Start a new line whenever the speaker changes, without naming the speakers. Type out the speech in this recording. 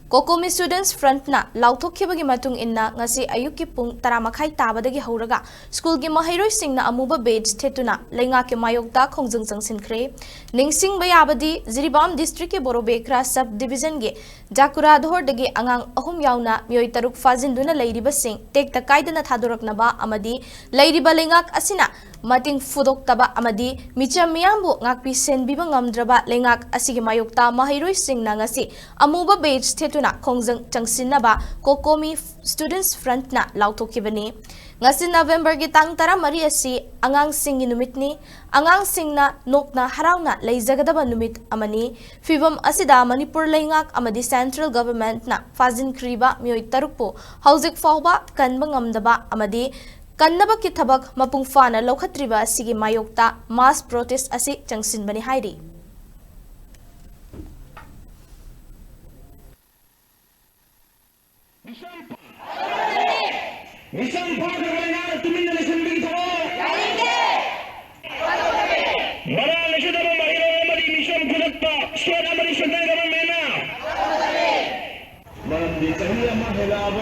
COCOMI Students Front na lauthokkhibagi matung inna ngasi ayukki pung 10:30 tabadagi hauraga school gi Maheiroi Singna Amuba batch Thettuna Khongjang Khongjang Changsinkhre ningsing bayabadi Jiribam district ke Borobekra sub division ge Jakura dhordagi angang ahum yauna meeoi taruk fajinduna leiriba sing tekta kaidana thadok-hallu amadi leiriba lengak asina mating fudok taba amadi mityeng miyambu ngakpi senbiba ngamdraba lengak asigi mayokta Maheiroi Singna ngasi Amuba batch Thettuna Khongjang Changsinkhre COCOMI Students Front na lauthokibani ngasi November gi tang 13 asi angang sing numitni angang singna nokna harauna leijagadaba numit amani fibam asida Manipur lengak amadi central government na Fajinkhiba meeoi tarukpo hauzik fawba kanba ngamdaba amadi kannaba ki thabak mapung fana lokhatriba asigi mayokta mass protest asi changsinbani hairi
Makhada